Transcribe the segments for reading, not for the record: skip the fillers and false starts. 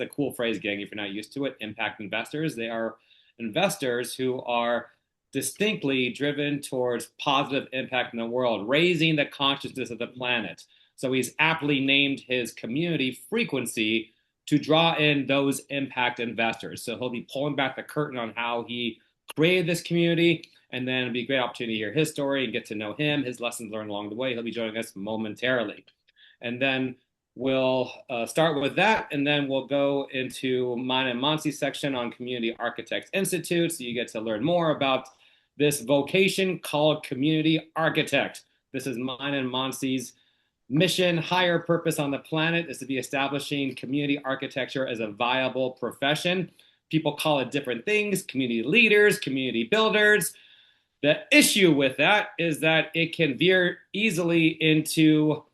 a cool phrase, gang, if you're not used to it. Impact investors. They are investors who are distinctly driven towards positive impact in the world, raising the consciousness of the planet. So he's aptly named his community Frequency to draw in those impact investors. So he'll be pulling back the curtain on how he created this community, and then it'll be a great opportunity to hear his story and get to know him, his lessons learned along the way. He'll be joining us momentarily. And then we'll start with that, and then we'll go into mine and Monsi's section on Community Architects Institute. So you get to learn more about this vocation called Community Architect. This is mine and Monsi's mission, higher purpose on the planet is to be establishing community architecture as a viable profession. People call it different things, community leaders, community builders. The issue with that is that it can veer easily into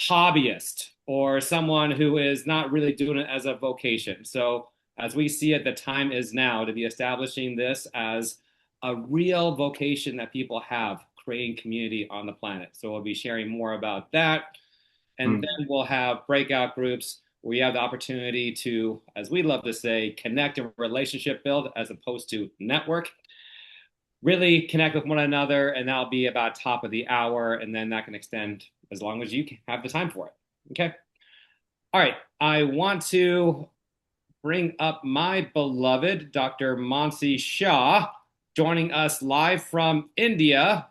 hobbyist or someone who is not really doing it as a vocation. So as we see it, the time is now to be establishing this as a real vocation that people have, creating community on the planet. So we'll be sharing more about that. And then we'll have breakout groups where you have the opportunity to, as we love to say, connect and relationship build as opposed to network. Really connect with one another, and that'll be about top of the hour, and then that can extend as long as you have the time for it. Okay. All right. I want to bring up my beloved Dr. Mansi Shah, joining us live from India.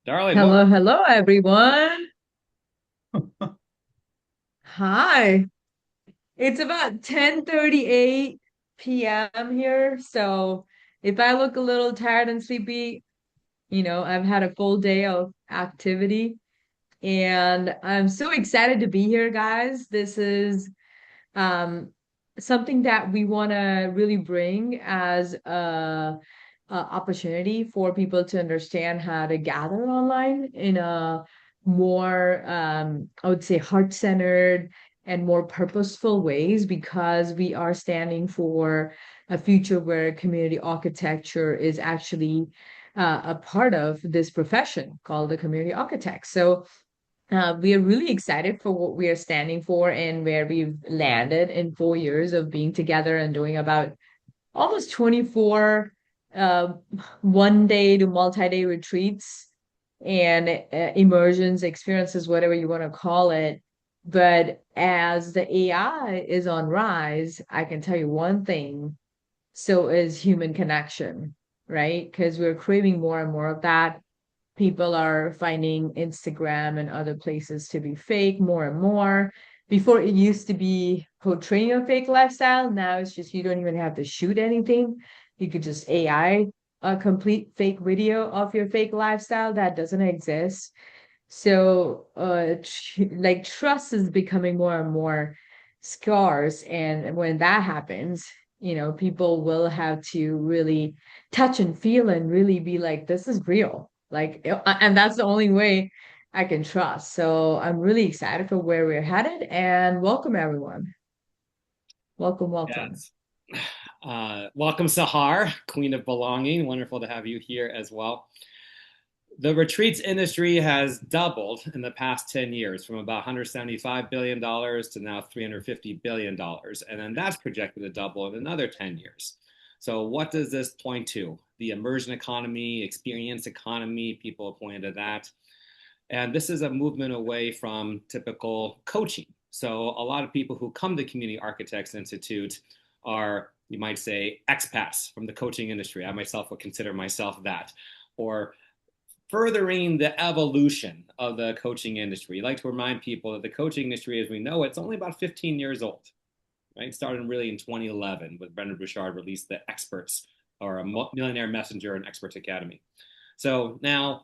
Darling, Hello, welcome. hello, everyone. Hi. It's about 10:38 p.m. here, so if I look a little tired and sleepy, I've had a full day of activity, and I'm so excited to be here, guys. This is um something that we want to really bring as a opportunity for people to understand how to gather online in a more I would say heart-centered and more purposeful ways, because we are standing for a future where community architecture is actually a part of this profession called the community architect. So we are really excited for what we are standing for and where we've landed in 4 years of being together and doing about almost 24 uh, 1 day to multi-day retreats and immersions, experiences, whatever you want to call it. But as the AI is on rise, I can tell you one thing, so is human connection, right? Because we're craving more and more of that. People are finding Instagram and other places to be fake more and more. Before it used to be portraying a fake lifestyle. Now it's just you don't even have to shoot anything. You could just AI a complete fake video of your fake lifestyle that doesn't exist. So, like trust is becoming more and more scarce. And when that happens, people will have to really touch and feel and really be like, this is real. Like, and that's the only way I can trust. So I'm really excited for where we're headed, and welcome everyone. Welcome, welcome. Yes. Welcome, Sahar, Queen of Belonging. Wonderful to have you here as well. The retreats industry has doubled in the past 10 years from about $175 billion to now $350 billion. And then that's projected to double in another 10 years. So, what does this point to? The immersion economy, experience economy, people have pointed to that. And this is a movement away from typical coaching. So, a lot of people who come to Community Architects Institute are, you might say, expats from the coaching industry. I myself would consider myself that. Or furthering the evolution of the coaching industry. I like to remind people that the coaching industry, as we know, it's only about 15 years old, right? It started really in 2011 with Brendan Burchard released the Experts, or a Millionaire Messenger and Experts Academy. So now,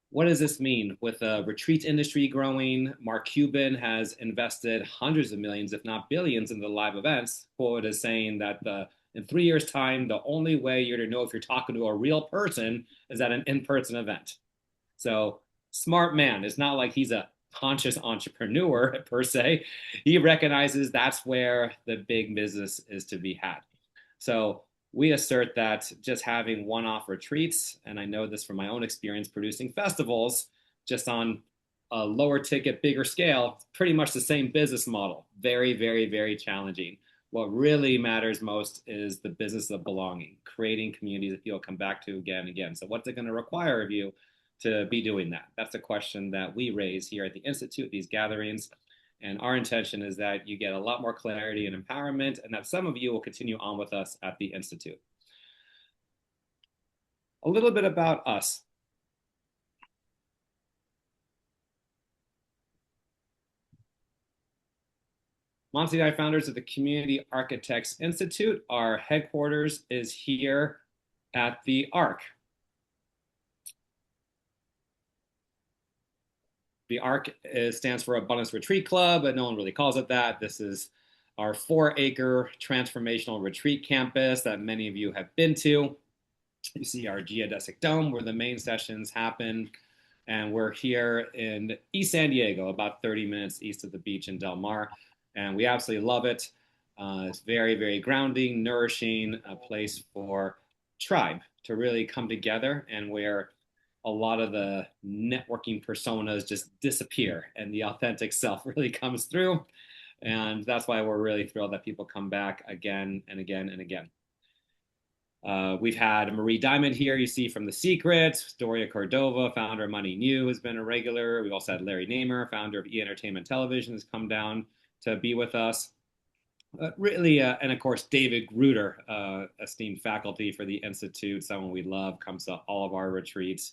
what does this mean? With the retreat industry growing, Mark Cuban has invested hundreds of millions, if not billions, in the live events. Quote is saying that in 3 years' time, the only way you're to know if you're talking to a real person is at an in-person event. So smart man. It's not like he's a conscious entrepreneur per se. He recognizes that's where the big business is to be had. So we assert that just having one-off retreats, and I know this from my own experience producing festivals, just on a lower ticket, bigger scale, pretty much the same business model. Very, very, very challenging. What really matters most is the business of belonging, creating communities that you'll come back to again and again. So, what's it going to require of you to be doing that? That's a question that we raise here at the Institute, these gatherings. And our intention is that you get a lot more clarity and empowerment, and that some of you will continue on with us at the Institute. A little bit about us. Monsignor founders of the Community Architects Institute. Our headquarters is here at the ARC. The ARC stands for Abundance Retreat Club, but no one really calls it that. This is our 4-acre transformational retreat campus that many of you have been to. You see our geodesic dome where the main sessions happen. And we're here in East San Diego, about 30 minutes east of the beach in Del Mar. And we absolutely love it. It's very, very grounding, nourishing, a place for tribe to really come together, and where a lot of the networking personas just disappear and the authentic self really comes through. And that's why we're really thrilled that people come back again and again and again. We've had Marie Diamond here, you see from The Secret. Doria Cordova, founder of Money New, has been a regular. We also had Larry Namer, founder of E! Entertainment Television, has come down to be with us. Really, and of course, David Gruder, esteemed faculty for the Institute, someone we love, comes to all of our retreats.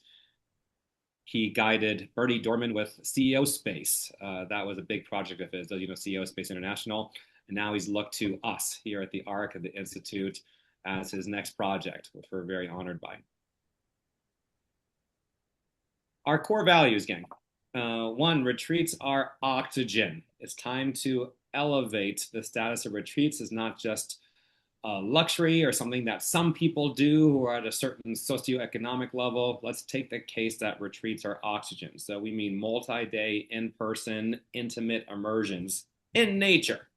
He guided Bertie Dorman with CEO Space. That was a big project of his, you know, CEO Space International. And now he's looked to us here at the ARC of the Institute as his next project, which we're very honored by. Our core values, gang. 1, retreats are oxygen. It's time to elevate the status of retreats as not just a luxury or something that some people do who are at a certain socioeconomic level. Let's take the case that retreats are oxygen. So we mean multi-day, in-person, intimate immersions in nature,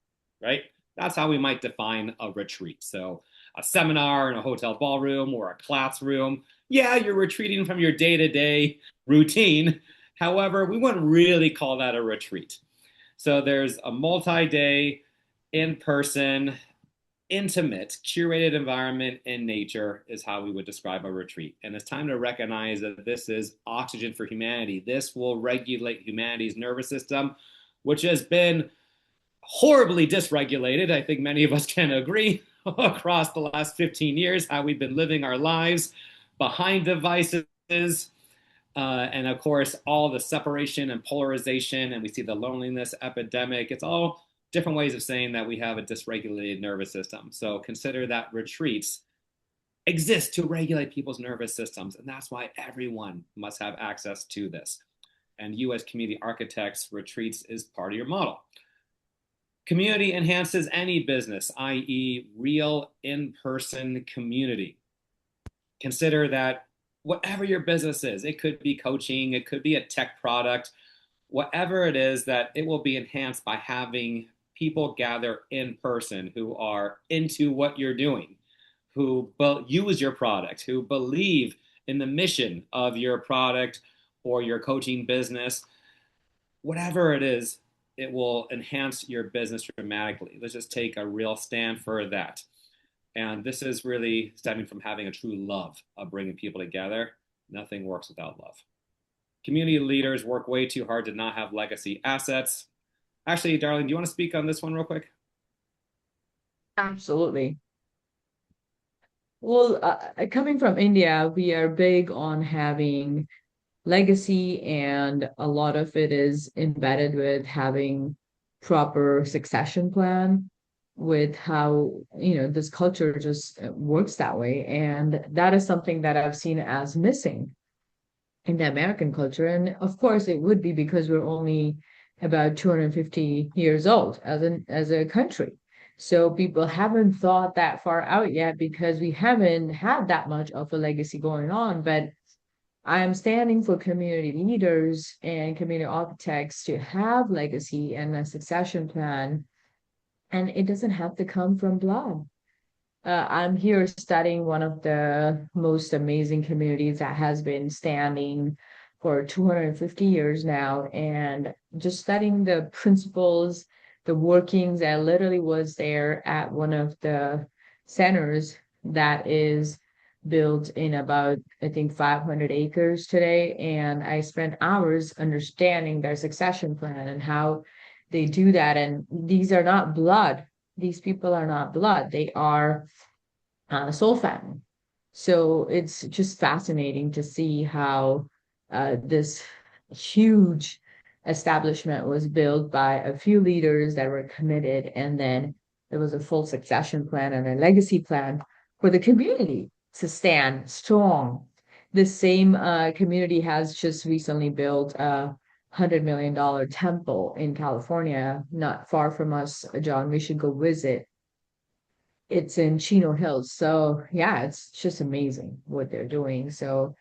right? That's how we might define a retreat. So a seminar in a hotel ballroom or a classroom, yeah, you're retreating from your day-to-day routine. However, we wouldn't really call that a retreat. So there's a multi-day, in-person, intimate, curated environment in nature is how we would describe a retreat. And it's time to recognize that this is oxygen for humanity. This will regulate humanity's nervous system, which has been horribly dysregulated. I think many of us can agree across the last 15 years, how we've been living our lives behind devices. And of course, all the separation and polarization, and we see the loneliness epidemic. It's all different ways of saying that we have a dysregulated nervous system. So consider that retreats exist to regulate people's nervous systems. And that's why everyone must have access to this. And you as community architects, retreats is part of your model. Community enhances any business, i.e. real in-person community. Consider that whatever your business is, it could be coaching, it could be a tech product, whatever it is, that it will be enhanced by having people gather in person who are into what you're doing, who use your product, who believe in the mission of your product or your coaching business. Whatever it is, it will enhance your business dramatically. Let's just take a real stand for that. And this is really stemming from having a true love of bringing people together. Nothing works without love. Community leaders work way too hard to not have legacy assets. Actually, Darling, do you want to speak on this one real quick? Absolutely. Well, coming from India, we are big on having legacy, and a lot of it is embedded with having proper succession plan with how, this culture just works that way. And that is something that I've seen as missing in the American culture. And of course, it would be because we're only about 250 years old as a country. So people haven't thought that far out yet because we haven't had that much of a legacy going on. But I am standing for community leaders and community architects to have legacy and a succession plan. And it doesn't have to come from blood. I'm here studying one of the most amazing communities that has been standing for 250 years now, and just studying the principles, the workings. I literally was there at one of the centers that is built in about, I think, 500 acres today. And I spent hours understanding their succession plan and how they do that. And these are not blood. These people are not blood. They are soul family. So it's just fascinating to see how this huge establishment was built by a few leaders that were committed, and then there was a full succession plan and a legacy plan for the community to stand strong. The same community has just recently built a $100 million temple in California, not far from us, John. We should go visit. It's in Chino Hills. So yeah, it's just amazing what they're doing. So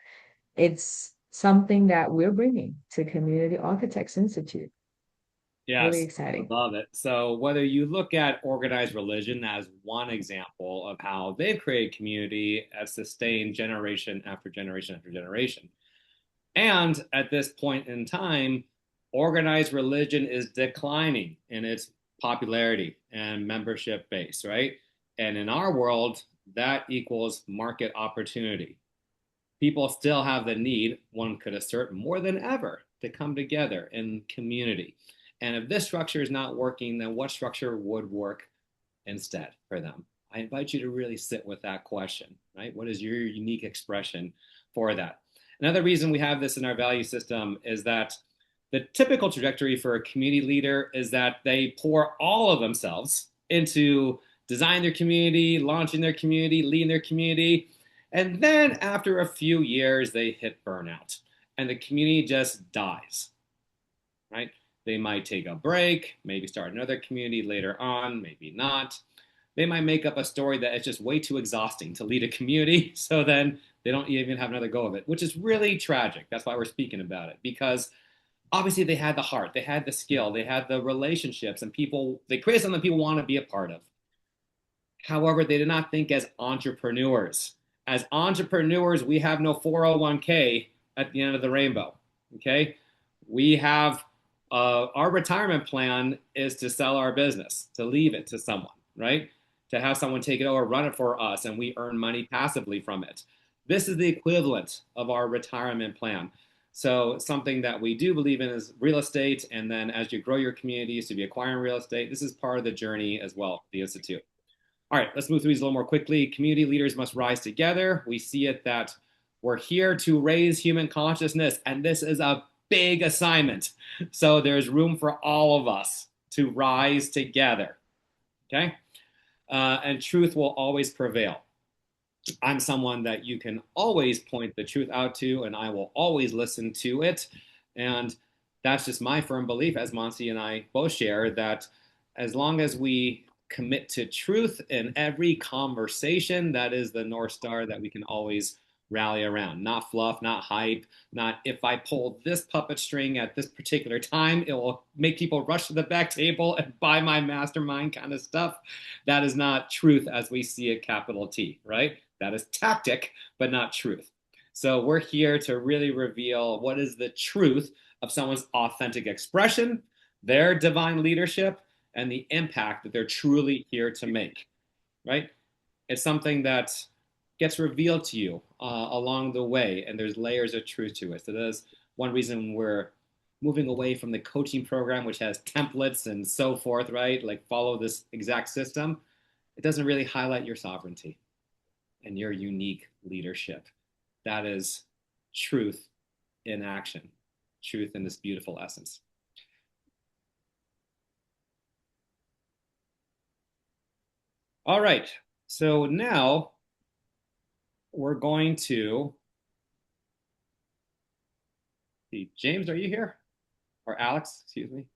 it's something that we're bringing to Community Architects Institute. Really Yes, I exciting. love it. So, whether you look at organized religion as one example of how they've created community as sustained generation after generation after generation, and at this point in time, organized religion is declining in its popularity and membership base, right? And in our world, that equals market opportunity. People still have the need, one could assert, more than ever to come together in community. And if this structure is not working, then what structure would work instead for them? I invite you to really sit with that question, right? What is your unique expression for that? Another reason we have this in our value system is that the typical trajectory for a community leader is that they pour all of themselves into design their community, launching their community, leading their community. And then after a few years, they hit burnout and the community just dies, right? They might take a break, maybe start another community later on, maybe not. They might make up a story that it's just way too exhausting to lead a community. So then they don't even have another go of it, which is really tragic. That's why we're speaking about it, because obviously they had the heart, they had the skill, they had the relationships, and people, they created something people want to be a part of. However, they did not think as entrepreneurs. As entrepreneurs, we have no 401k at the end of the rainbow. Okay. We have our retirement plan is to sell our business, to leave it to someone, right? To have someone take it over, run it for us, and we earn money passively from it. This is the equivalent of our retirement plan. So, something that we do believe in is real estate. And then as you grow your communities to be acquiring real estate, this is part of the journey as well, the Institute. All right, let's move through these a little more quickly. Community leaders must rise together. We see it that we're here to raise human consciousness, and this is a big assignment. So there's room for all of us to rise together. Okay? And truth will always prevail. I'm someone that you can always point the truth out to, and I will always listen to it. And that's just my firm belief, as Monsi and I both share, that as long as we commit to truth in every conversation, that is the North Star that we can always rally around. Not fluff, not hype, not if I pull this puppet string at this particular time, it will make people rush to the back table and buy my mastermind kind of stuff. That is not truth as we see it, capital T, right? That is tactic, but not truth. So we're here to really reveal what is the truth of someone's authentic expression, their divine leadership, and the impact that they're truly here to make, right? It's something that gets revealed to you along the way, and there's layers of truth to it. So that's one reason we're moving away from the coaching program, which has templates and so forth, right? Like follow this exact system. It doesn't really highlight your sovereignty and your unique leadership. That is truth in action, truth in this beautiful essence. All right. So now we're going to see. James, are you here? Or Alex, excuse me.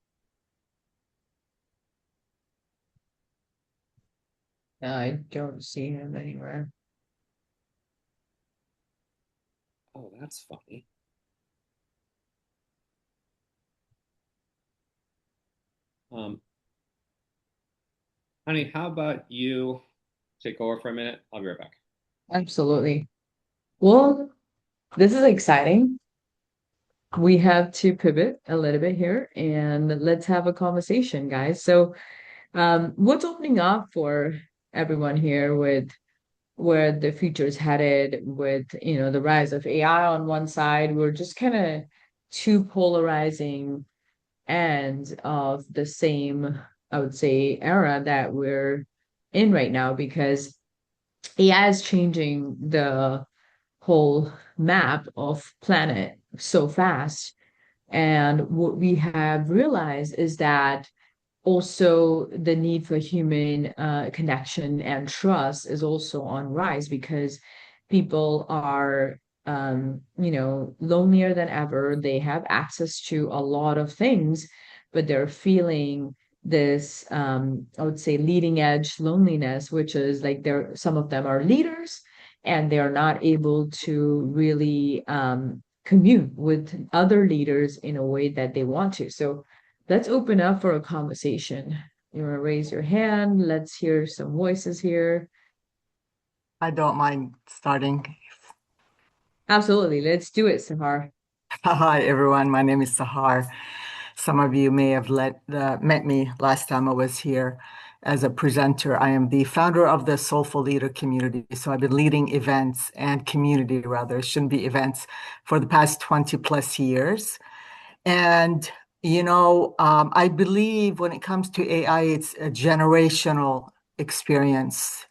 No, I don't see him anywhere. Oh, that's funny. Um, Honey, how about you take over for a minute? I'll be right back. Absolutely. Well, this is exciting. we have to pivot a little bit here and let's have a conversation, guys. So, what's opening up for everyone here with where the future is headed with, the rise of AI on one side? We're just kind of two polarizing ends of the same, I would say, era that we're in right now because AI is changing the whole map of planet so fast. And what we have realized is that also the need for human connection and trust is also on rise because people are lonelier than ever. They have access to a lot of things, but they're feeling this I would say leading edge loneliness, which is like they're some of them are leaders and they're not able to really commune with other leaders in a way that they want to. So let's open up for a conversation. You want to raise your hand? Let's hear some voices here. I don't mind starting. Absolutely. Let's do it, Sahar. Hi, everyone. My name is Sahar. Some of you may have met me last time I was here as a presenter. I am the founder of the Soulful Leader community. So I've been leading events and community, rather, it shouldn't be events, for the past 20 plus years. And, I believe when it comes to AI, it's a generational experience.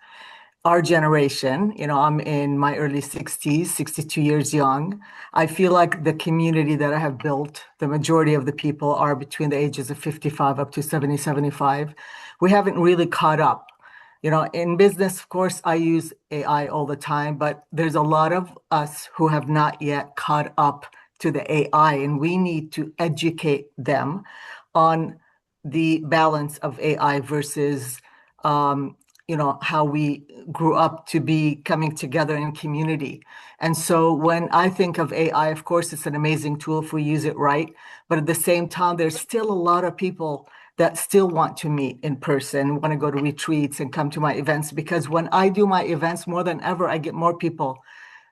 Our generation, I'm in my early 60s, 62 years young. I feel like the community that I have built, the majority of the people are between the ages of 55 up to 70, 75. We haven't really caught up. In business, of course, I use AI all the time, but there's a lot of us who have not yet caught up to the AI, and we need to educate them on the balance of AI versus how we grew up to be coming together in community. And so when I think of AI, of course, it's an amazing tool if we use it right. But at the same time, there's still a lot of people that still want to meet in person, want to go to retreats and come to my events. Because when I do my events more than ever, I get more people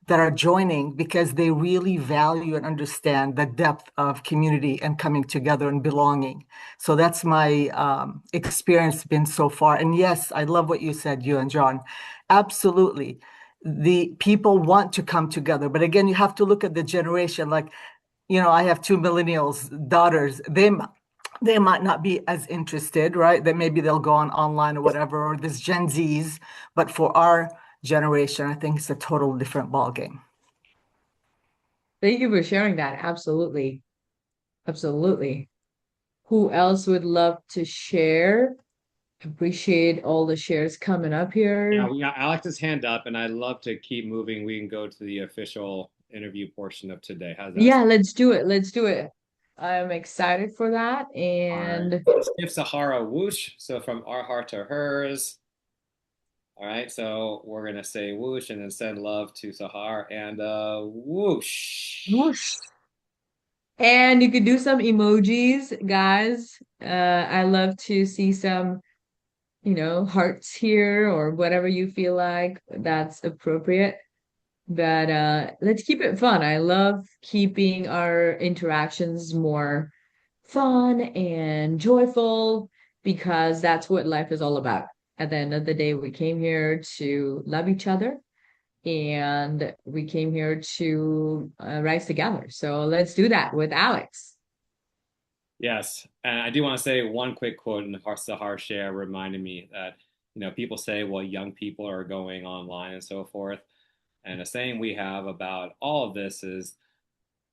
that are joining because they really value and understand the depth of community and coming together and belonging. So that's my experience been so far. And yes, I love what you said, you and John. Absolutely. The people want to come together. But again, you have to look at the generation. Like, I have two millennials daughters. They might not be as interested, right? That maybe they'll go on online or whatever, or this Gen Zs. But for our generation, I think it's a total different ballgame. Thank you for sharing that. Absolutely. Absolutely. Who else would love to share? Appreciate all the shares coming up Yeah, here. we got Alex's hand up, and I'd love to keep moving. We can go to the official interview portion of today. How's that Yeah, sound? let's do it. Let's do it. I'm excited for that. All right. And Let's give Sahara a whoosh. So from our heart to hers. All right. So we're gonna say whoosh and then send love to Sahar and whoosh. whoosh. And you could do some emojis, guys. I love to see some, hearts here or whatever you feel like that's appropriate. But let's keep it fun. I love keeping our interactions more fun and joyful because that's what life is all about. At the end of the day, we came here to love each other and we came here to rise together. So let's do that with Alex. Yes, and I do want to say one quick quote in the Sahar share reminded me that people say, well, young people are going online and so forth, and a saying we have about all of this is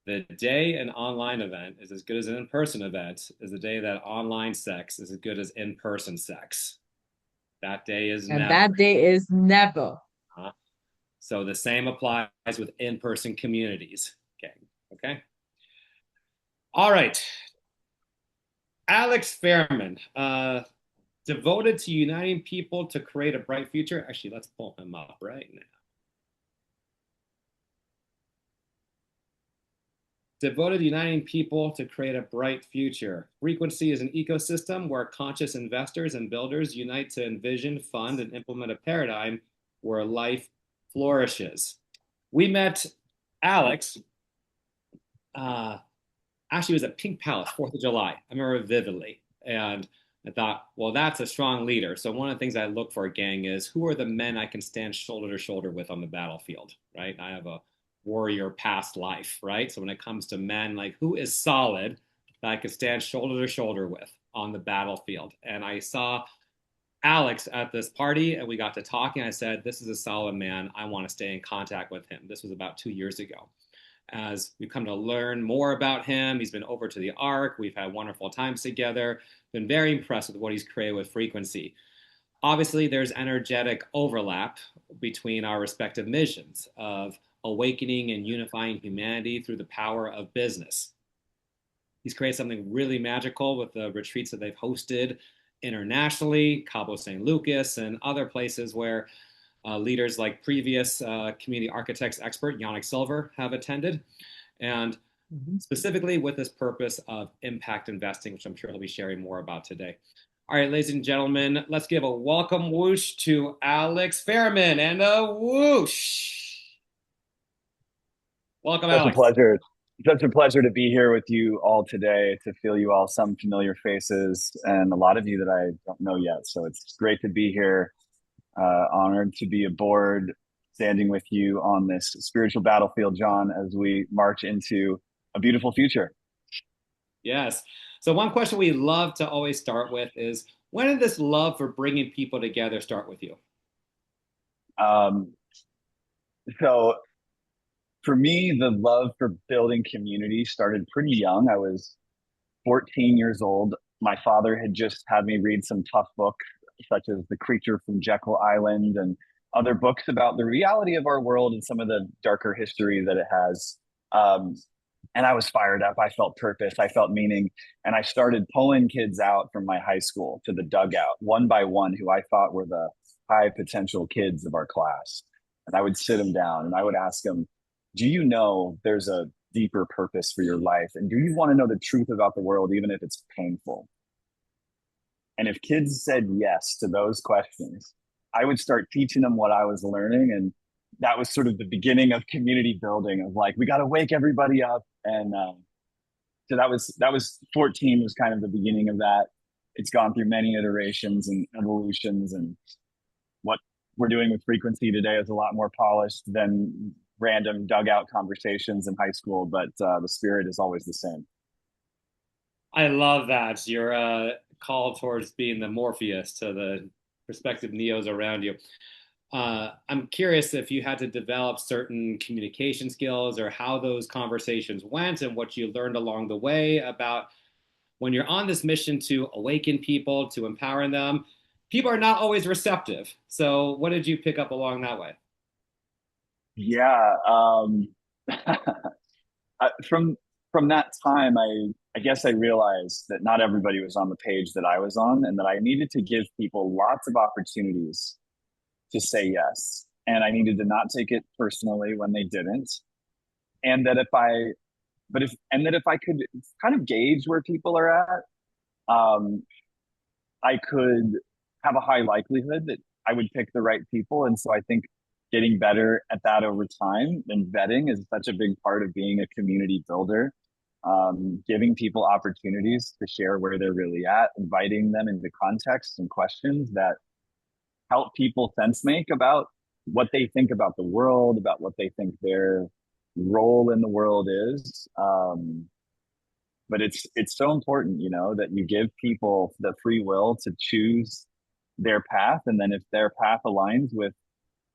the day an online event is as good as an in-person event is the day that online sex is as good as in-person sex. That day is And never. that day is never. Huh? So the same applies with in-person communities. Okay. Okay. All right. Alex Fairman, devoted to uniting people to create a bright future. Actually, let's pull him up right now. Devoted to uniting people to create a bright future. Frequency is an ecosystem where conscious investors and builders unite to envision, fund, and implement a paradigm where life flourishes. We met Alex Actually, it was at Pink Palace, 4th of July. I remember it vividly. And I thought, well, that's a strong leader. So one of the things I look for, gang, is who are the men I can stand shoulder to shoulder with on the battlefield, right? I have a warrior past life, right? So when it comes to men, like who is solid that I could stand shoulder to shoulder with on the battlefield? And I saw Alex at this party and we got to talking. I said, this is a solid man. I want to stay in contact with him. This was about 2 years ago. As we've come to learn more about him, he's been over to the Ark. We've had wonderful times together. Been very impressed with what he's created with Frequency. Obviously, there's energetic overlap between our respective missions of awakening and unifying humanity through the power of business. He's created something really magical with the retreats that they've hosted internationally, Cabo San Lucas, and other places where leaders like previous community architects expert Yannick Silver have attended. And specifically with this purpose of impact investing, which I'm sure he'll be sharing more about today. All right, ladies and gentlemen, let's give a welcome whoosh to Alex Fairman and a whoosh. Welcome, Such a Alex. pleasure. Such a pleasure to be here with you all today, to feel you all, some familiar faces, and a lot of you that I don't know yet. So it's great to be here. Honored to be aboard, standing with you on this spiritual battlefield, John, as we march into a beautiful future. Yes. So one question we love to always start with is, when did this love for bringing people together start with you? So for me, the love for building community started pretty young. I was 14 years old. My father had just had me read some tough books, such as The Creature from Jekyll Island and other books about the reality of our world and some of the darker history that it has. And I was fired up. I felt purpose. I felt meaning. And I started pulling kids out from my high school to the dugout, one by one, who I thought were the high potential kids of our class. And I would sit them down and I would ask them, do you know there's a deeper purpose for your life? And do you want to know the truth about the world, even if it's painful? And if kids said yes to those questions, I would start teaching them what I was learning. And that was sort of the beginning of community building, of like, we got to wake everybody up. And so that was 14 was kind of the beginning of that. It's gone through many iterations and evolutions. And what we're doing with Frequency today is a lot more polished than random dugout conversations in high school, but the spirit is always the same. I love that. Your call towards being the Morpheus to the prospective Neos around you. I'm curious if you had to develop certain communication skills or how those conversations went and what you learned along the way about when you're on this mission to awaken people, to empower them. People are not always receptive. So what did you pick up along that way? Yeah. From that time, I guess I realized that not everybody was on the page that I was on, and that I needed to give people lots of opportunities to say yes. And I needed to not take it personally when they didn't. And that if I could kind of gauge where people are at, um, I could have a high likelihood that I would pick the right people. And so I think getting better at that over time and vetting is such a big part of being a community builder. Giving people opportunities to share where they're really at, inviting them into context and questions that help people sense make about what they think about the world, about what they think their role in the world is. But it's so important, that you give people the free will to choose their path, and then if their path aligns with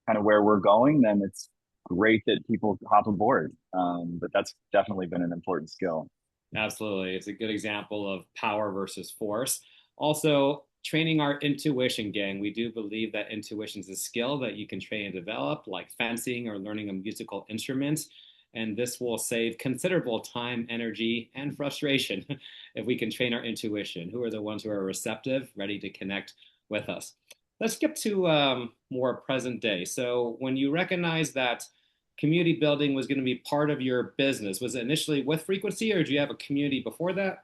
kind of where we're going, then it's great that people hop aboard. But that's definitely been an important skill. Absolutely. It's a good example of power versus force. Also, training our intuition, gang. We do believe that intuition is a skill that you can train and develop, like fencing or learning a musical instrument. And this will save considerable time, energy, and frustration if we can train our intuition. Who are the ones who are receptive, ready to connect with us? Let's skip to more present day. So when you recognize that community building was going to be part of your business, was it initially with Frequency, or did you have a community before that?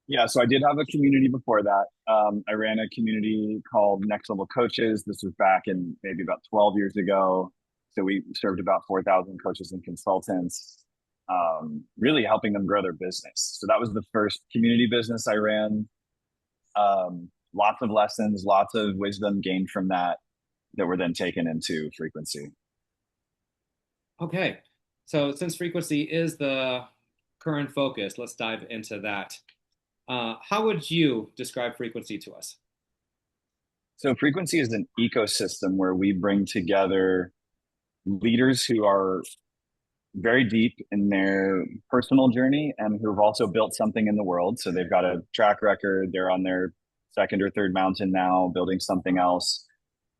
Yeah, so I did have a community before that. I ran a community called Next Level Coaches. This was back in maybe about 12 years ago. So we served about 4,000 coaches and consultants. really helping them grow their business. So that was the first community business I ran. Lots of lessons, lots of wisdom gained from that that were then taken into Frequency. Okay. So since frequency is the current focus, let's dive into that. How would you describe frequency to us? So Frequency is an ecosystem where we bring together leaders who are very deep in their personal journey and who have also built something in the world. So they've got a track record. They're on their second or third mountain now, building something else.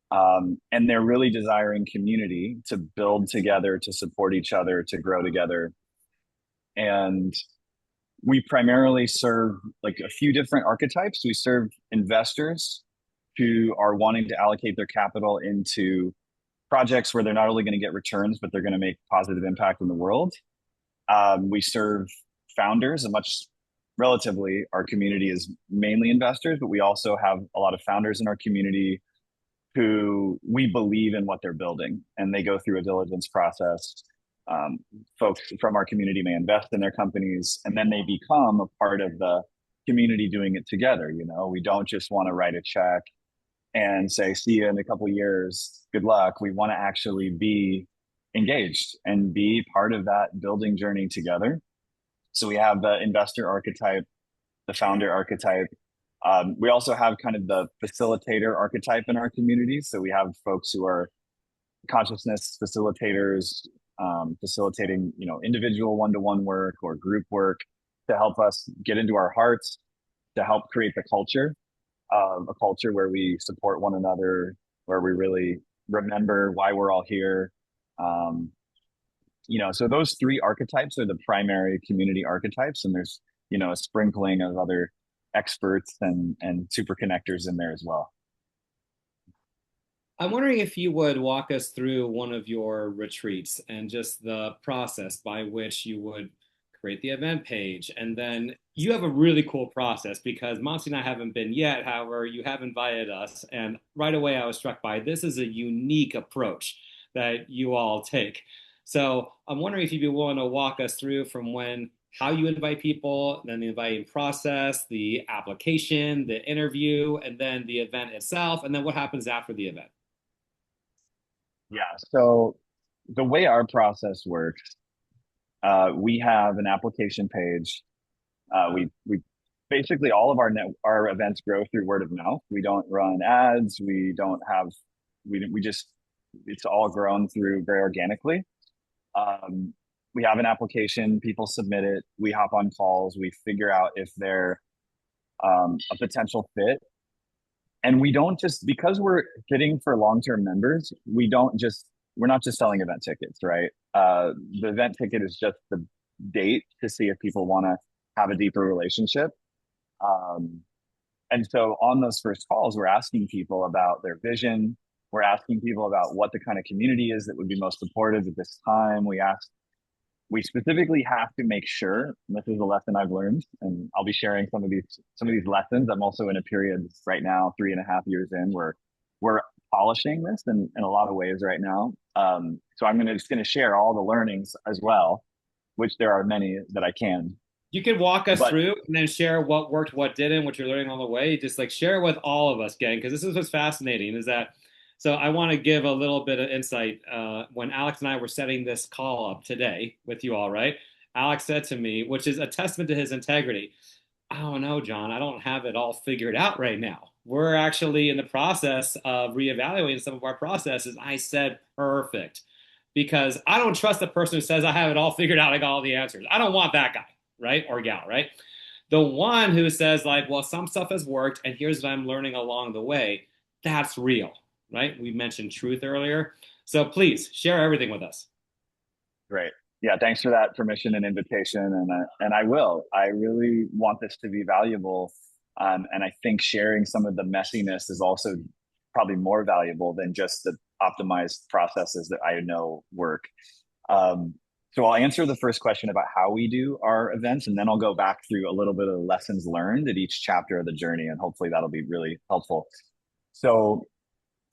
And they're really desiring community to build together, to support each other, to grow together. And we primarily serve like a few different archetypes. We serve investors who are wanting to allocate their capital into projects where they're not only going to get returns, but they're going to make positive impact in the world. We serve founders, a much relatively, our community is mainly investors, but we also have a lot of founders in our community who we believe in what they're building and they go through a diligence process. Folks from our community may invest in their companies and then they become a part of the community doing it together. You know, we don't just want to write a check and say, see you in a couple of years, good luck. We want to actually be engaged and be part of that building journey together. So we have the investor archetype, the founder archetype. We also have kind of the facilitator archetype in our community. So we have folks who are consciousness facilitators, facilitating, you know, individual one-to-one work or group work to help us get into our hearts, to help create the culture, a culture where we support one another, where we really remember why we're all here. You know, so those three archetypes are the primary community archetypes, and there's, you know, a sprinkling of other experts and super connectors in there as well. I'm wondering if you would walk us through one of your retreats and just the process by which you would create the event page. And then you have a really cool process because Monty and I haven't been yet. However, you have invited us. And right away, I was struck by this is a unique approach that you all take. So I'm wondering if you'd be willing to walk us through from how you invite people, then the inviting process, the application, the interview, and then the event itself, and then what happens after the event. Yeah. So the way our process works, we have an application page. We basically all of our events grow through word of mouth. We don't run ads. We just it's all grown through very organically. We have an application. People submit it. We hop on calls. We figure out if they're a potential fit. And we don't just because we're fitting for long-term members, we're not just selling event tickets, right? The event ticket is just the date to see if people want to have a deeper relationship. And so on those first calls, we're asking people about their vision. We're asking people about what the kind of community is that would be most supportive at this time. We specifically have to make sure, and this is a lesson I've learned, and I'll be sharing some of these lessons. I'm also in a period right now, 3.5 years in, where we're polishing this in a lot of ways right now. So I'm just gonna share all the learnings as well, which there are many that I can. You could walk us But through and then share what worked, what didn't, what you're learning on the way. Just like share with all of us, gang, because this is what's fascinating is that. So I want to give a little bit of insight. When Alex and I were setting this call up today with you all, right? Alex said to me, which is a testament to his integrity, I don't know, John, I don't have it all figured out right now. We're actually in the process of reevaluating some of our processes. I said, perfect. Because I don't trust the person who says, I have it all figured out, I got all the answers. I don't want that guy, right? Or gal, right? The one who says, like, well, some stuff has worked, and here's what I'm learning along the way. That's real, right? We mentioned truth earlier. So please share everything with us. Great. Yeah, thanks for that permission and invitation. And I will. I really want this to be valuable. And I think sharing some of the messiness is also probably more valuable than just the optimized processes that I know work. So I'll answer the first question about how we do our events, and then I'll go back through a little bit of lessons learned at each chapter of the journey, and hopefully that'll be really helpful. So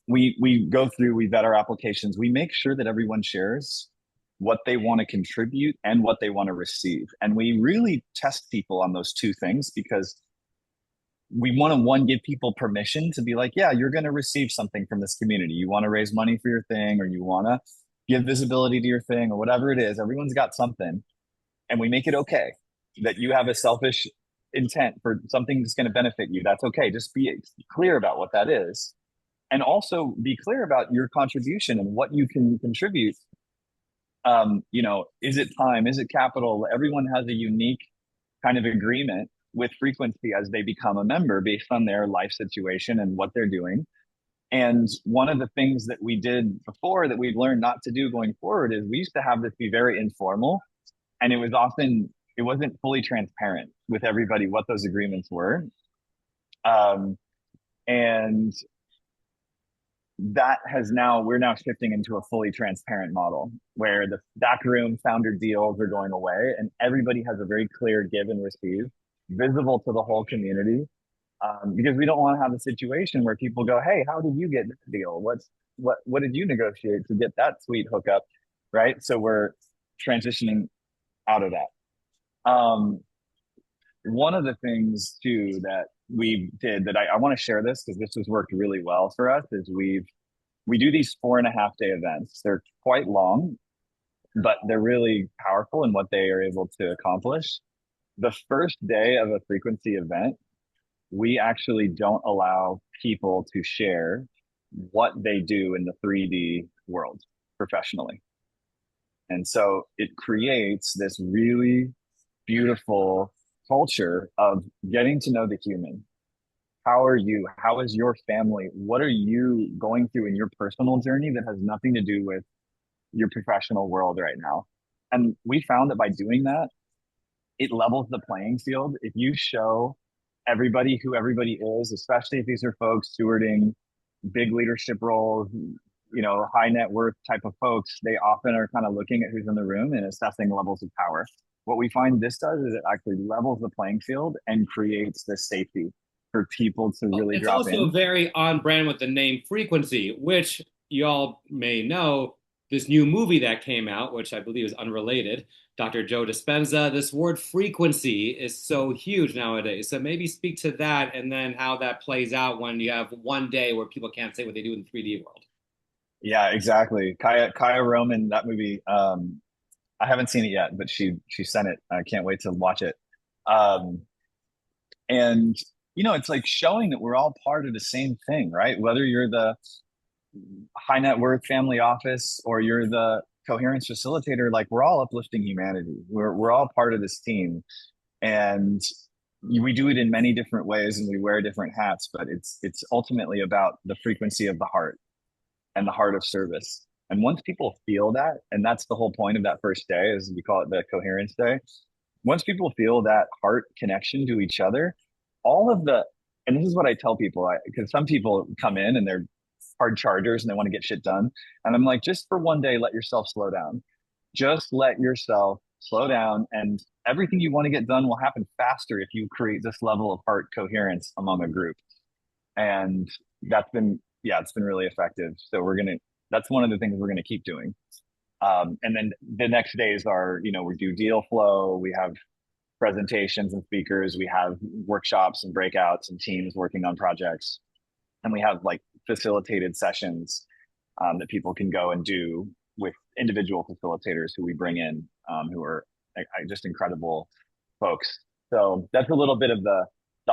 we vet our applications. We make sure that everyone shares what they want to contribute and what they want to receive. And we really test people on those two things because we want to, one, give people permission to be like, yeah, you're going to receive something from this community. You want to raise money for your thing, or you want to give visibility to your thing, or whatever it is. Everyone's got something. And we make it okay that you have a selfish intent for something that's going to benefit you. That's okay. Just be clear about what that is. And also be clear about your contribution and what you can contribute. Is it time? Is it capital? Everyone has a unique kind of agreement with frequency as they become a member based on their life situation and what they're doing. And one of the things that we did before that we've learned not to do going forward is we used to have this be very informal, and it wasn't fully transparent with everybody what those agreements were. And we're now shifting into a fully transparent model where the backroom founder deals are going away and everybody has a very clear give and receive, visible to the whole community. Because we don't want to have a situation where people go, hey, how did you get this deal? What did you negotiate to get that sweet hookup? Right. So we're transitioning out of that. One of the things too that we did that I want to share this because this has worked really well for us is we do these 4.5-day events. They're quite long, but they're really powerful in what they are able to accomplish. The first day of a frequency event, we actually don't allow people to share what they do in the 3D world professionally. And so it creates this really beautiful culture of getting to know the human. How are you? How is your family? What are you going through in your personal journey that has nothing to do with your professional world right now? And we found that by doing that, it levels the playing field. If you show everybody who everybody is, especially if these are folks stewarding big leadership roles, high net worth type of folks, they often are kind of looking at who's in the room and assessing levels of power. What we find this does is it actually levels the playing field and creates this safety for people to really drop in. It's also very on brand with the name Frequency, which y'all may know, this new movie that came out, which I believe is unrelated, Dr. Joe Dispenza, this word frequency is so huge nowadays. So maybe speak to that and then how that plays out when you have one day where people can't say what they do in the 3D world. Yeah, exactly. Kaya Roman, that movie, I haven't seen it yet, but she sent it. I can't wait to watch it. And it's like showing that we're all part of the same thing, right? Whether you're the high net worth family office or you're the coherence facilitator, like we're all uplifting humanity. We're all part of this team, and we do it in many different ways, and we wear different hats. But it's ultimately about the frequency of the heart and the heart of service. And once people feel that, and that's the whole point of that first day, is we call it the coherence day. Once people feel that heart connection to each other, and this is what I tell people, because some people come in and they're hard chargers and they want to get shit done. And I'm like, just for one day, let yourself slow down. Just let yourself slow down, and everything you want to get done will happen faster if you create this level of heart coherence among a group. And it's been really effective. So that's one of the things we're going to keep doing. And then the next days are, we do deal flow. We have presentations and speakers. We have workshops and breakouts and teams working on projects. And we have like facilitated sessions that people can go and do with individual facilitators who we bring in, who are just incredible folks. So that's a little bit of the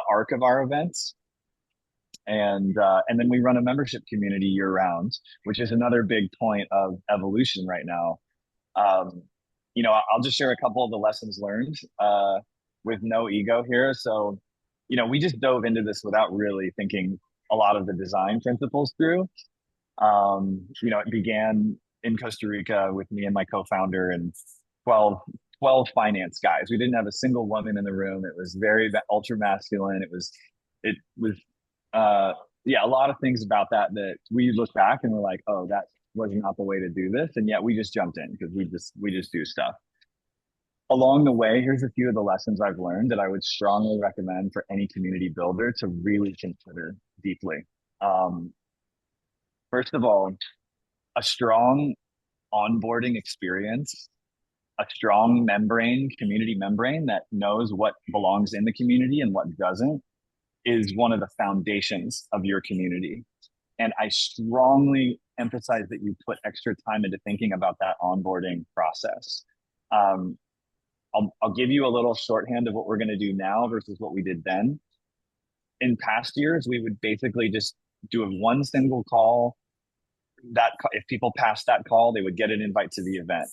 arc of our events. And then we run a membership community year round, which is another big point of evolution right now. I'll just share a couple of the lessons learned with no ego here. So, we just dove into this without really thinking a lot of the design principles through. It began in Costa Rica with me and my co-founder and 12 finance guys. We didn't have a single woman in the room. It was very ultra masculine. It was a lot of things about that we look back and we're like, oh, that was not the way to do this. And yet we just jumped in because we just do stuff. Along the way, here's a few of the lessons I've learned that I would strongly recommend for any community builder to really consider deeply. First of all, a strong onboarding experience, a strong community membrane that knows what belongs in the community and what doesn't, is one of the foundations of your community. And I strongly emphasize that you put extra time into thinking about that onboarding process. I'll give you a little shorthand of what we're going to do now versus what we did then. In past years, we would basically just do one single call. That if people passed that call, they would get an invite to the event.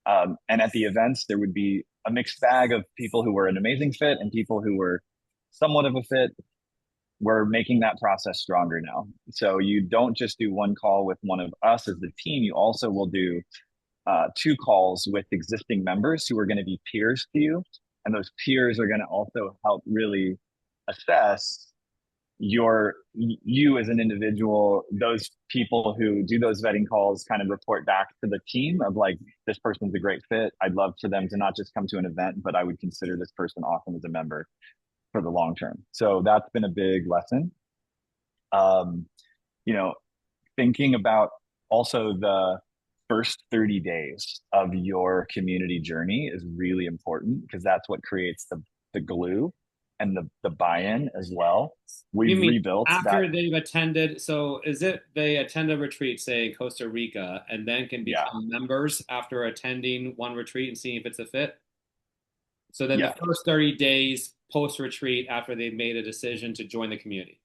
And at the events, there would be a mixed bag of people who were an amazing fit and people who were somewhat of a fit. We're making that process stronger now. So you don't just do one call with one of us as the team. You also will do 2 calls with existing members who are going to be peers to you. And those peers are going to also help really assess you as an individual. Those people who do those vetting calls kind of report back to the team of like, this person's a great fit. I'd love for them to not just come to an event, but I would consider this person awesome as a member for the long term. So that's been a big lesson. You know, thinking about also the first 30 days of your community journey is really important, because that's what creates the glue and the buy-in as well. We've rebuilt after that. they've attended. So is it they attend a retreat, say in Costa Rica, and then can become members after attending one retreat and seeing if it's a fit? So then the first 30 days post-retreat after they've made a decision to join the community.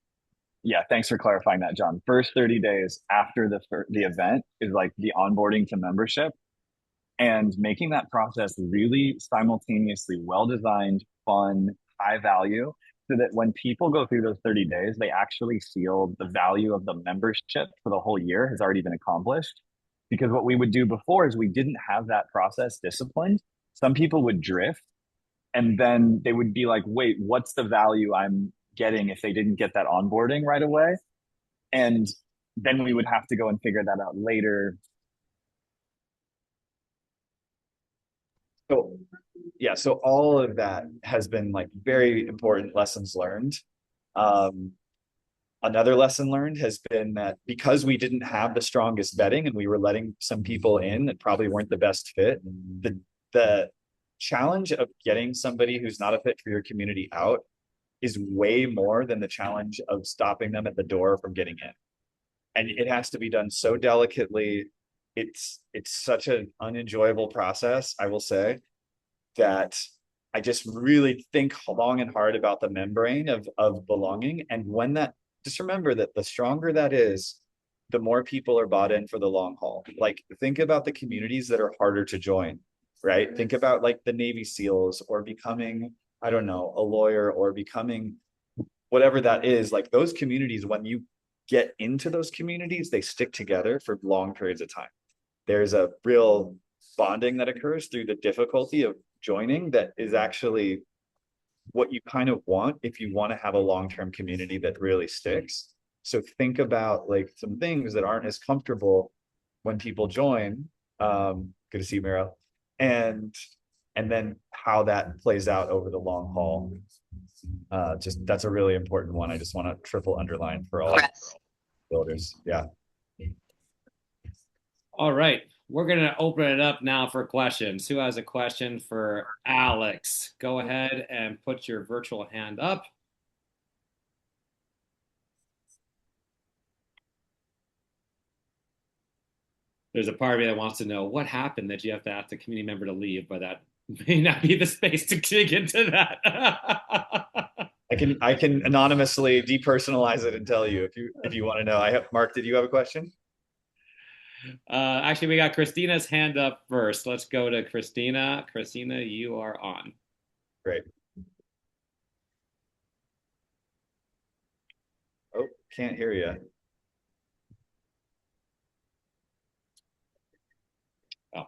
Yeah, thanks for clarifying that, John. First 30 days after the event is like the onboarding to membership, and making that process really simultaneously well-designed, fun, high value, so that when people go through those 30 days, they actually feel the value of the membership for the whole year has already been accomplished. Because what we would do before is we didn't have that process disciplined. Some people would drift, and then they would be like, wait, what's the value I'm getting if they didn't get that onboarding right away? And then we would have to go and figure that out later. So yeah, so all of that has been like very important lessons learned. Another lesson learned has been that because we didn't have the strongest vetting and we were letting some people in that probably weren't the best fit, the challenge of getting somebody who's not a fit for your community out is way more than the challenge of stopping them at the door from getting in. And it has to be done so delicately. It's such an unenjoyable process, I will say, that I just really think long and hard about the membrane of belonging. And when that, just remember that the stronger that is, the more people are bought in for the long haul. Like, think about the communities that are harder to join, right? Think about like the Navy SEALs, or becoming, I don't know, a lawyer, or becoming whatever that is. Like, those communities, when you get into those communities, they stick together for long periods of time. There's a real bonding that occurs through the difficulty of joining that is actually what you kind of want if you want to have a long-term community that really sticks. So think about like some things that aren't as comfortable when people join. Good to see you, Mira. And then how that plays out over the long haul. Just that's a really important one. I just want to triple underline for all builders. Yeah. All right. We're going to open it up now for questions. Who has a question for Alex? Go ahead and put your virtual hand up. There's a part of me that wants to know what happened that you have to ask the community member to leave, but that may not be the space to dig into that. I can anonymously depersonalize it and tell you if you want to know. Mark, did you have a question? Actually, we got Christina's hand up first. Let's go to Christina. Christina, you are on. Great. Oh, can't hear you. Oh,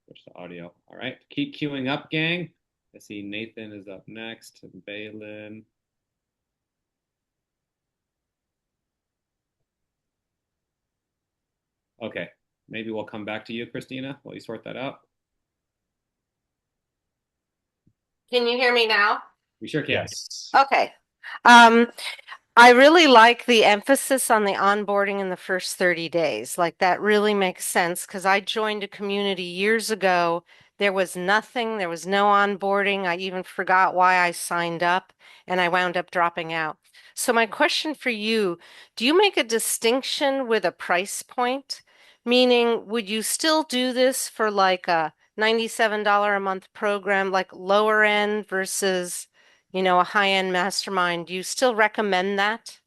push the audio. All right, keep queuing up, gang. I see Nathan is up next. Balin. Okay, maybe we'll come back to you, Christina, while you sort that out. Can you hear me now? We sure can. Yes. Okay. I really like the emphasis on the onboarding in the first 30 days. Like that really makes sense because I joined a community years ago. There was nothing, there was no onboarding. I even forgot why I signed up and I wound up dropping out. So, my question for you, do you make a distinction with a price point? Meaning, would you still do this for like a $97 a month program, like lower end versus a high-end mastermind? Do you still recommend that?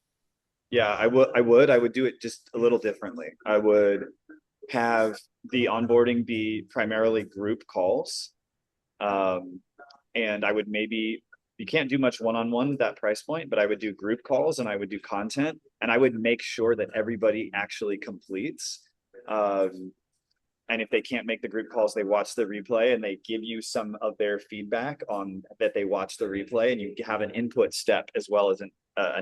Yeah, I would do it just a little differently. I would have the onboarding be primarily group calls. Um, and I would maybe, you can't do much one-on-one at that price point, but I would do group calls and I would do content and I would make sure that everybody actually completes. Um, and if they can't make the group calls, they watch the replay and they give you some of their feedback on that they watch the replay, and you have an input step as well as an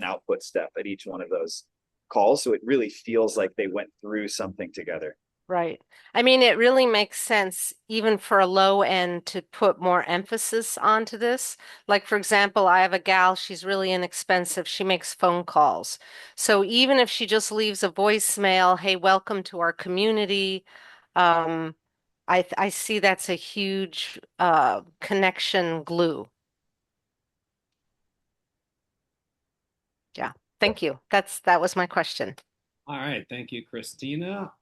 output step at each one of those calls. So it really feels like they went through something together. Right. I mean, it really makes sense, even for a low end, to put more emphasis onto this. Like, for example, I have a gal, she's really inexpensive. She makes phone calls. So even if she just leaves a voicemail, hey, welcome to our community, um, I see that's a huge connection glue. Yeah. Thank you. That was my question. All right, thank you, Christina.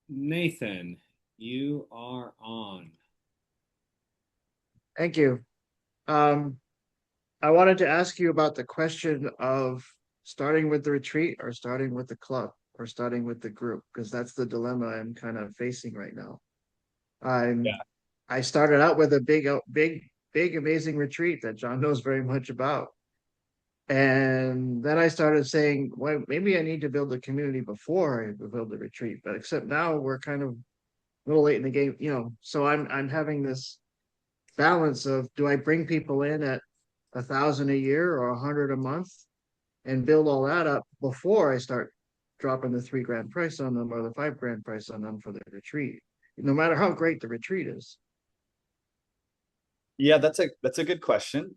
Nathan, you are on. Thank you. I wanted to ask you about the question of starting with the retreat or starting with the club or starting with the group, because that's the dilemma I'm kind of facing right now. Yeah. I started out with a big, amazing retreat that John knows very much about. And then I started saying, well, maybe I need to build a community before I build the retreat. But except now we're kind of a little late in the game, so I'm having this balance of, do I bring people in at 1,000 a year or 100 a month and build all that up before I start dropping the $3,000 price on them or the $5,000 price on them for the retreat, no matter how great the retreat is. Yeah, that's a good question.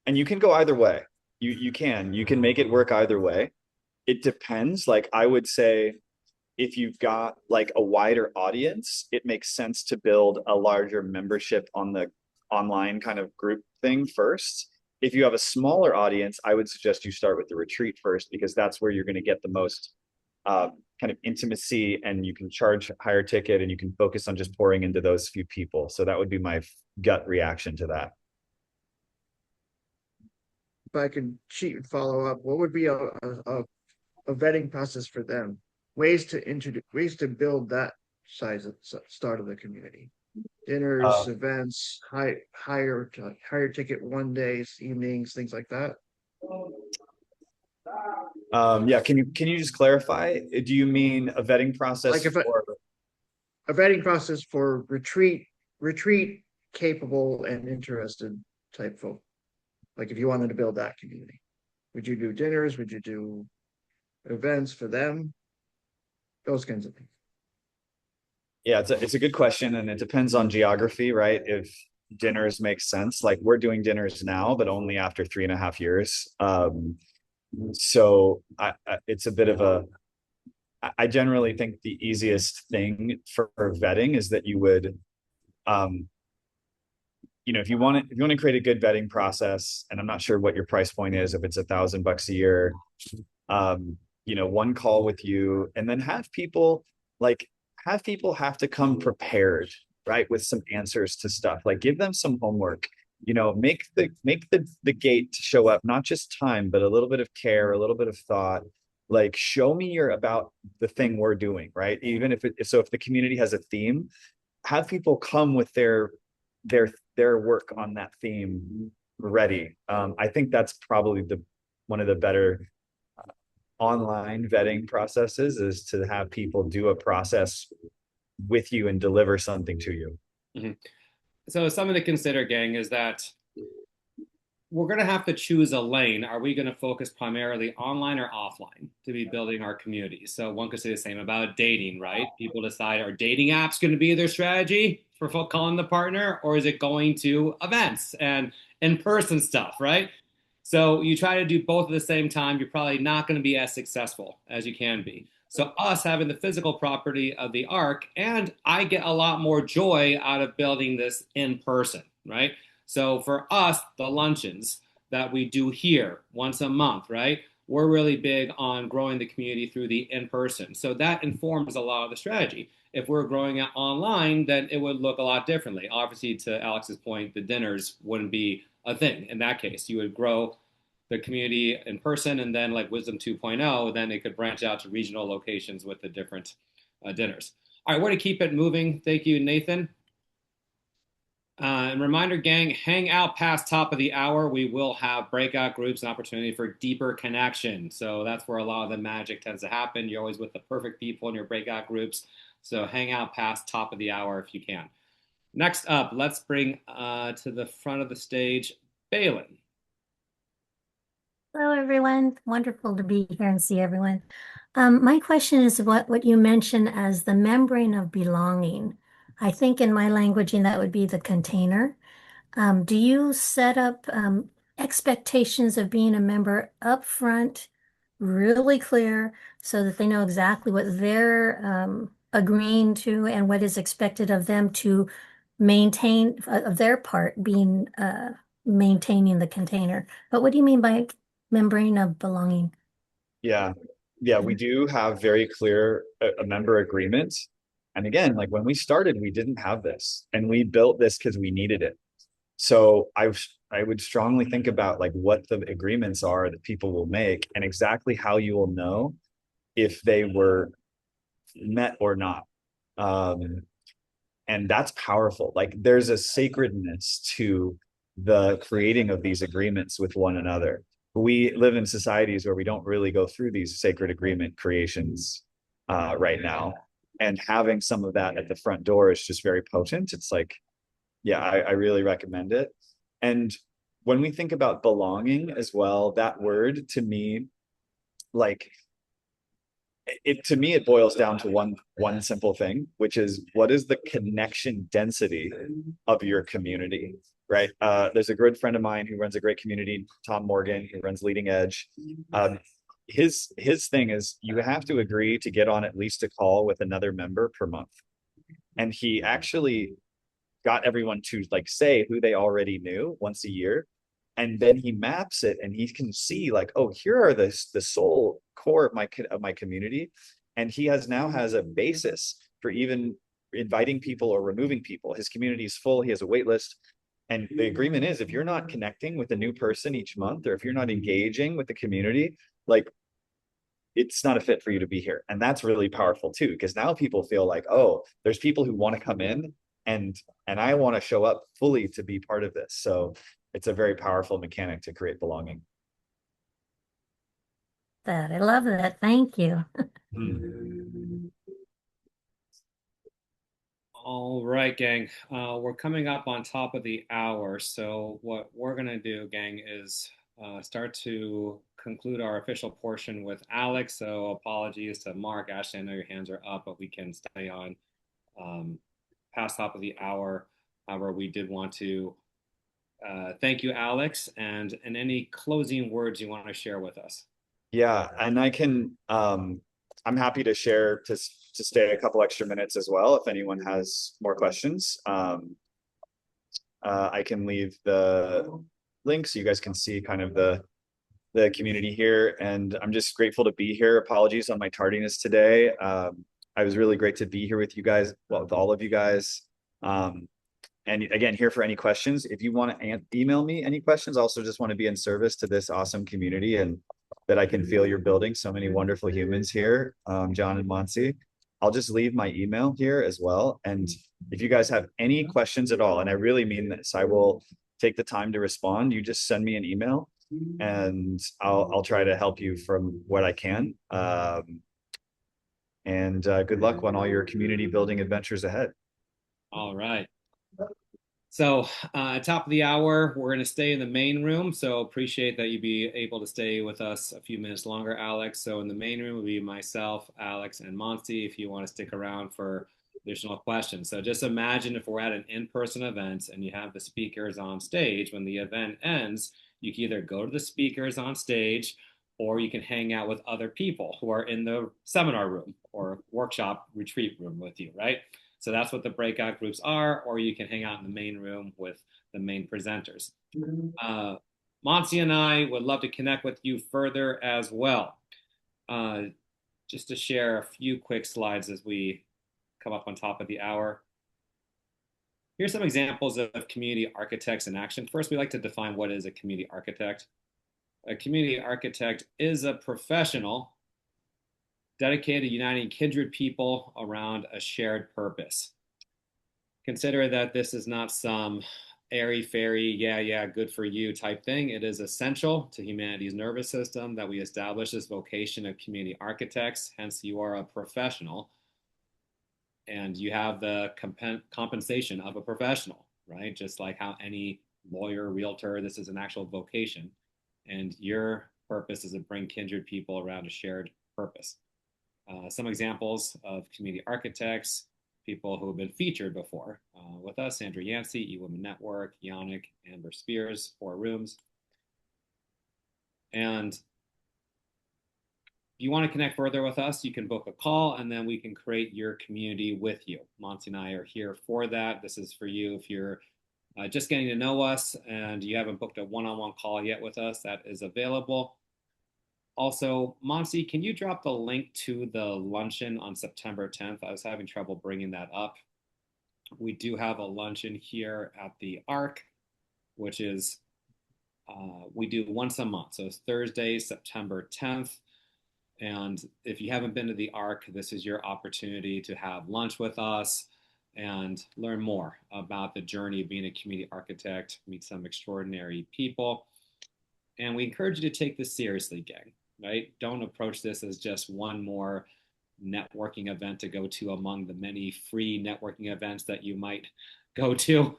And you can go either way. You can make it work either way. It depends. Like I would say if you've got like a wider audience, it makes sense to build a larger membership on the online kind of group thing first. If you have a smaller audience, I would suggest you start with the retreat first because that's where you're going to get the most kind of intimacy, and you can charge higher ticket and you can focus on just pouring into those few people. So that would be my gut reaction to that. If I could cheat and follow up, what would be a vetting process for them? Ways to build that size of start of the community. Dinners, events, higher ticket one days, evenings, things like that. Yeah, can you just clarify? Do you mean a vetting process Like if a vetting process for retreat capable and interested type folk? Like if you wanted to build that community, would you do dinners? Would you do events for them? Those kinds of things. Yeah, it's a good question, and it depends on geography, right? If dinners make sense, like we're doing dinners now, but only after 3.5 years. So it's a bit of a. I generally think the easiest thing for vetting is that you would, if you want to create a good vetting process, and I'm not sure what your price point is, if it's $1,000 a year, one call with you, and then have people have to come prepared, right, with some answers to stuff. Like give them some homework, make the gate to show up, not just time, but a little bit of care, a little bit of thought. Like show me you're about the thing we're doing, right? Even if the community has a theme, have people come with their work on that theme ready. I think that's probably one of the better online vetting processes, is to have people do a process with you and deliver something to you. Mm-hmm. So something to consider, gang, is that we're going to have to choose a lane. Are we going to focus primarily online or offline to be building our community? So one could say the same about dating, right? People decide, are dating apps going to be their strategy for calling the partner, or is it going to events and in-person stuff, right? So you try to do both at the same time, you're probably not going to be as successful as you can be. So us having the physical property of the Ark, and I get a lot more joy out of building this in person, right? So for us, the luncheons that we do here once a month, right? We're really big on growing the community through the in person. So that informs a lot of the strategy. If we're growing it online, then it would look a lot differently. Obviously, to Alex's point, the dinners wouldn't be a thing in that case. You would grow the community in person, and then like Wisdom 2.0, then it could branch out to regional locations with the different dinners. All right, we're to keep it moving. Thank you, Nathan. And reminder, gang, hang out past top of the hour. We will have breakout groups and opportunity for deeper connection. So that's where a lot of the magic tends to happen. You're always with the perfect people in your breakout groups. So hang out past top of the hour if you can. Next up, let's bring to the front of the stage, Balin. Hello, everyone. Wonderful to be here and see everyone. My question is what you mentioned as the membrane of belonging. I think in my languaging that would be the container. Do you set up expectations of being a member up front, really clear, so that they know exactly what they're agreeing to and what is expected of them to maintain of their part being maintaining the container? But what do you mean by membrane of belonging? Yeah. Yeah, we do have very clear a member agreement. And again, like when we started, we didn't have this, and we built this because we needed it. So I would strongly think about like what the agreements are that people will make and exactly how you will know if they were met or not. And that's powerful. Like there's a sacredness to the creating of these agreements with one another. We live in societies where we don't really go through these sacred agreement creations right now. And having some of that at the front door is just very potent. It's like, yeah, I really recommend it. And when we think about belonging as well, that word to me, like it boils down to one simple thing, which is what is the connection density of your community, right? There's a good friend of mine who runs a great community, Tom Morgan, who runs Leading Edge. His thing is you have to agree to get on at least a call with another member per month. And he actually got everyone to like say who they already knew once a year. And then he maps it and he can see like, oh, here are the soul core of my community. And he now has a basis for even inviting people or removing people. His community is full. He has a wait list. And the agreement is if you're not connecting with a new person each month, or if you're not engaging with the community, like it's not a fit for you to be here. And that's really powerful too, because now people feel like, oh, there's people who want to come in and I want to show up fully to be part of this. So it's a very powerful mechanic to create belonging. I love that. Thank you. All right, gang. We're coming up on top of the hour. So what we're going to do, gang, is start to conclude our official portion with Alex. So apologies to Mark, Ashley, I know your hands are up, but we can stay on past top of the hour. However, we did want to thank you, Alex, and any closing words you want to share with us. Yeah, and I can I'm happy to share to stay a couple extra minutes as well if anyone has more questions. I can leave the link so you guys can see kind of the community here, and I'm just grateful to be here. Apologies on my tardiness today. I was really great to be here with you guys, well, with all of you guys. And again, here for any questions. If you want to email me any questions, I also just want to be in service to this awesome community, and that I can feel you're building so many wonderful humans here, John and Monsi. I'll just leave my email here as well. And if you guys have any questions at all, and I really mean this, I will take the time to respond. You just send me an email and I'll try to help you from what I can. And good luck on all your community building adventures ahead. All right. So top of the hour, we're going to stay in the main room. So appreciate that you'd be able to stay with us a few minutes longer, Alex. So in the main room will be myself, Alex, and Monty if you want to stick around for additional questions. So just imagine if we're at an in-person event and you have the speakers on stage, when the event ends, You can either go to the speakers on stage, or you can hang out with other people who are in the seminar room or workshop retreat room with you, right? So that's what the breakout groups are, or you can hang out in the main room with the main presenters. Monty and I would love to connect with you further as well. Just to share a few quick slides as we come up on top of the hour. Here's some examples of community architects in action. First, we like to define what is a community architect. A community architect is a professional dedicated to uniting kindred people around a shared purpose. Consider that this is not some airy-fairy, yeah, good for you type thing. It is essential to humanity's nervous system that we establish this vocation of community architects. Hence, you are a professional and you have the compensation of a professional, right? Just like how any lawyer, realtor, this is an actual vocation. And your purpose is to bring kindred people around a shared purpose. Some examples of community architects, people who have been featured before with us: Sandra Yancey, eWomen Network, Yannick, Amber Spears, 4 Rooms. And if you want to connect further with us, you can book a call and then we can create your community with you. Monty and I are here for that. This is for you if you're just getting to know us and you haven't booked a one-on-one call yet with us. That is available. Also, Monty, can you drop the link to the luncheon on September 10th? I was having trouble bringing that up. We do have a luncheon here at the Arc, which is, we do once a month. So it's Thursday, September 10th. And if you haven't been to the Arc, this is your opportunity to have lunch with us and learn more about the journey of being a community architect, meet some extraordinary people. And we encourage you to take this seriously, gang. Right? Don't approach this as just one more networking event to go to among the many free networking events that you might go to.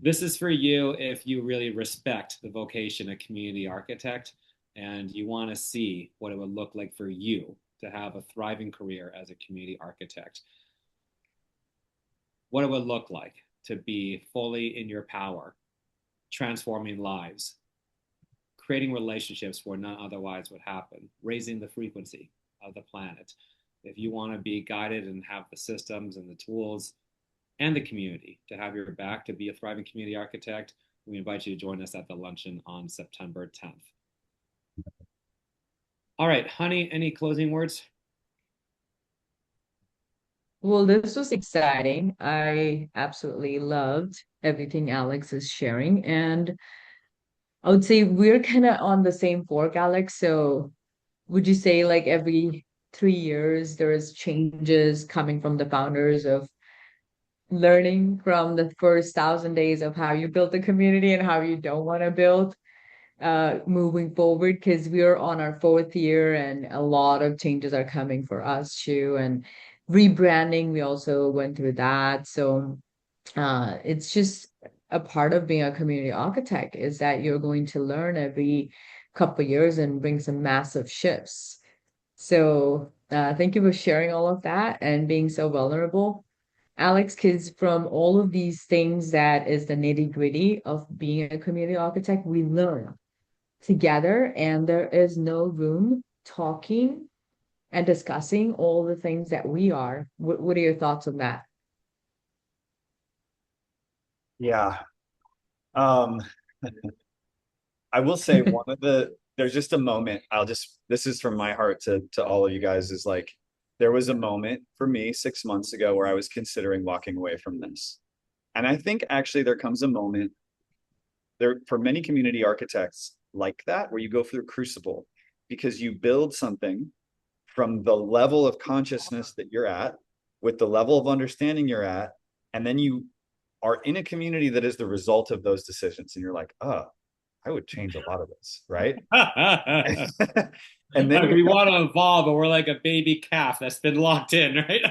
This is for you if you really respect the vocation of community architect and you want to see what it would look like for you to have a thriving career as a community architect. What it would look like to be fully in your power, transforming lives, creating relationships where none otherwise would happen, raising the frequency of the planet. If you want to be guided and have the systems and the tools and the community to have your back to be a thriving community architect, we invite you to join us at the luncheon on September 10th. All right, honey, any closing words? Well, this was exciting. I absolutely loved everything Alex is sharing. And I would say we're kind of on the same fork, Alex. So would you say like every 3 years there is changes coming from the founders of learning from the first 1,000 days of how you built the community and how you don't want to build moving forward? Because we are on our 4th year and a lot of changes are coming for us too. And rebranding, we also went through that. So it's just a part of being a community architect is that you're going to learn every couple of years and bring some massive shifts. So thank you for sharing all of that and being so vulnerable, Alex, because from all of these things that is the nitty-gritty of being a community architect, we learn together and there is no room talking and discussing all the things that we are. What are your thoughts on that? Yeah. I will say there's just a moment, this is from my heart to all of you guys, is like, there was a moment for me 6 months ago where I was considering walking away from this. And I think actually there comes a moment there for many community architects like that, where you go through a crucible because you build something from the level of consciousness that you're at, with the level of understanding you're at, and then you are in a community that is the result of those decisions. And you're like, oh, I would change a lot of this, right? And then we want to evolve, but we're like a baby calf that's been locked in, right?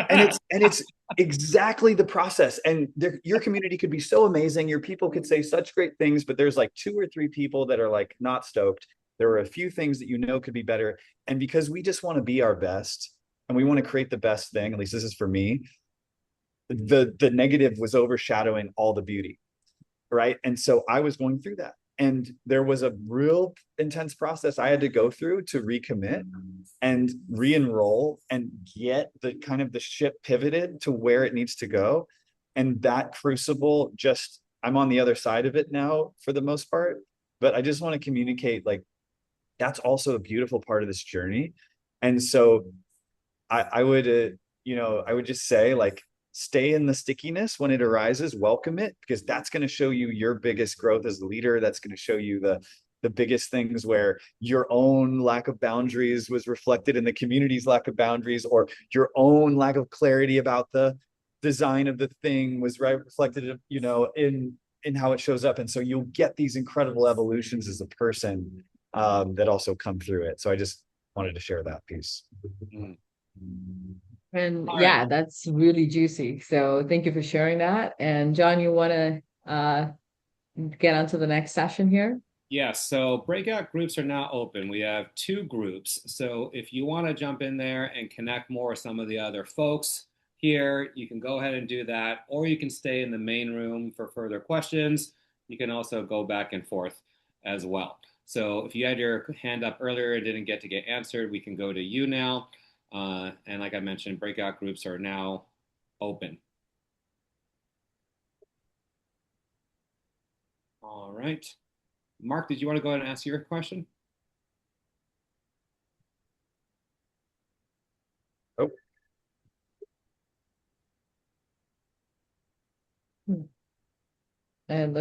and it's exactly the process. And your community could be so amazing. Your people could say such great things, but there's like 2 or 3 people that are like not stoked. There are a few things that could be better. And because we just want to be our best and we want to create the best thing, at least this is for me, the negative was overshadowing all the beauty, right? And so I was going through that. And there was a real intense process I had to go through to recommit and re-enroll and get the kind of the ship pivoted to where it needs to go. And that crucible, just I'm on the other side of it now for the most part. But I just want to communicate, like, that's also a beautiful part of this journey. And so I would, I would just say, like, stay in the stickiness when it arises, welcome it, because that's going to show you your biggest growth as a leader. That's going to show you the biggest things where your own lack of boundaries was reflected in the community's lack of boundaries, or your own lack of clarity about the design of the thing was reflected, in how it shows up. And so you'll get these incredible evolutions as a person that also come through it. So I just wanted to share that piece. Mm. And All yeah, right. that's really juicy. So thank you for sharing that. And John, you want to get on to the next session here? Yes, so breakout groups are now open. We have 2 groups. So if you want to jump in there and connect more with some of the other folks here, you can go ahead and do that, or you can stay in the main room for further questions. You can also go back and forth as well. So if you had your hand up earlier and didn't get answered, we can go to you now. And like I mentioned, breakout groups are now open. All right. Mark, did you want to go ahead and ask your question? Oh. And